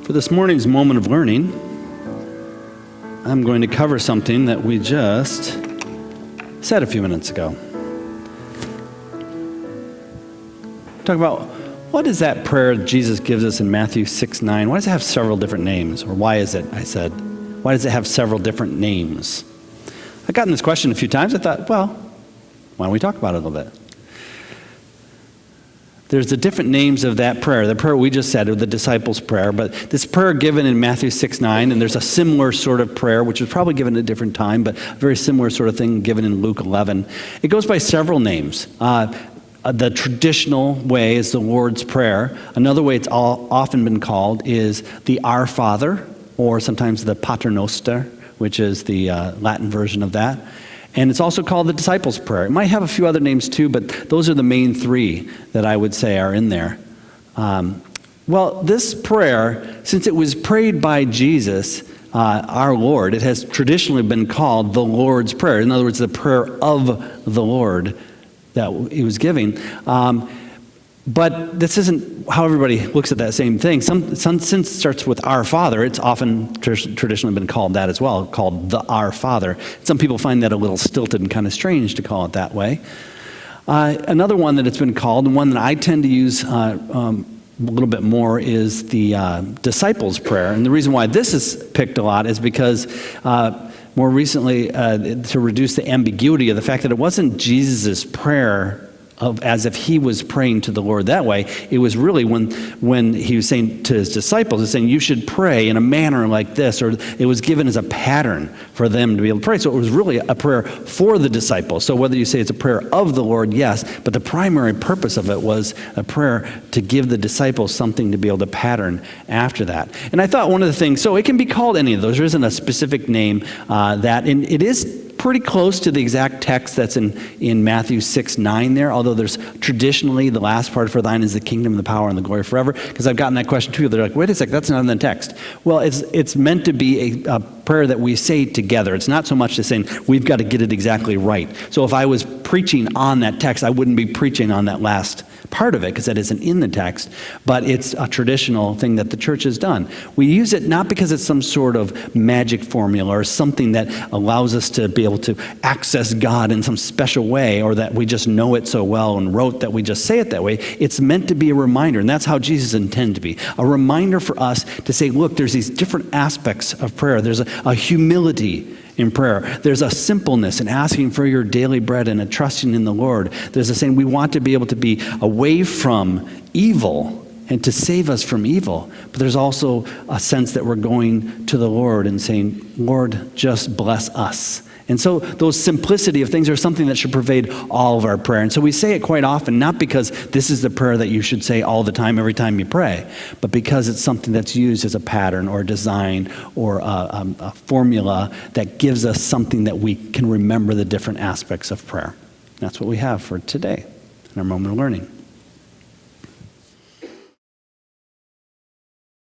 For this morning's moment of learning, I'm going to cover something that we just said a few minutes ago. Talk about what is that prayer Jesus gives us in Matthew 6:9? Why does it have several different names? Or why is it, why does it have several different names? I've gotten this question a few times. I thought, well, why don't we talk about it a little bit? There's the different names of that prayer. The prayer we just said, or the disciples' prayer, but this prayer given in Matthew 6:9, and there's a similar sort of prayer, which was probably given at a different time, but a very similar sort of thing given in Luke 11. It goes by several names. The traditional way is the Lord's Prayer. Another way it's often been called is the Our Father, or sometimes the Pater Noster, which is the Latin version of that. And it's also called the Disciples' Prayer. It might have a few other names too, but those are the main three that I would say are in there. Well, this prayer, since it was prayed by Jesus, our Lord, it has traditionally been called the Lord's Prayer. In other words, the prayer of the Lord that he was giving. But this isn't how everybody looks at that same thing. Since it starts with Our Father, it's often traditionally been called that as well, called the Our Father. Some people find that a little stilted and kind of strange to call it that way. Another one that it's been called, and one that I tend to use a little bit more, is the Disciples' Prayer. And the reason why this is picked a lot is because more recently, to reduce the ambiguity of the fact that it wasn't Jesus' prayer as if he was praying to the Lord that way. It was really when he was saying to his disciples, he's saying, you should pray in a manner like this, or it was given as a pattern for them to be able to pray. So it was really a prayer for the disciples. So whether you say it's a prayer of the Lord, yes, but the primary purpose of it was a prayer to give the disciples something to be able to pattern after that. And I thought one of the things, so it can be called any of those. There isn't a specific name and it is pretty close to the exact text that's in Matthew 6:9 there, although there's traditionally the last part, for thine is the kingdom, the power, and the glory forever, because I've gotten that question too. They're like, wait a sec, that's not in the text. Well, it's meant to be a prayer that we say together. It's not so much as saying we've got to get it exactly right. So if I was preaching on that text, I wouldn't be preaching on that last part of it, because that isn't in the text, but it's a traditional thing that the church has done. We use it not because it's some sort of magic formula or something that allows us to be able to access God in some special way, or that we just know it so well and wrote that we just say it that way. It's meant to be a reminder, and that's how Jesus intended to be. A reminder for us to say, look, there's these different aspects of prayer. There's a humility in prayer. There's a simpleness in asking for your daily bread and a trusting in the Lord. There's a saying we want to be able to be away from evil and to save us from evil. But there's also a sense that we're going to the Lord and saying, Lord, just bless us. And so those simplicity of things are something that should pervade all of our prayer. And so we say it quite often, not because this is the prayer that you should say all the time, every time you pray, but because it's something that's used as a pattern or a design or a formula that gives us something that we can remember the different aspects of prayer. That's what we have for today in our moment of learning.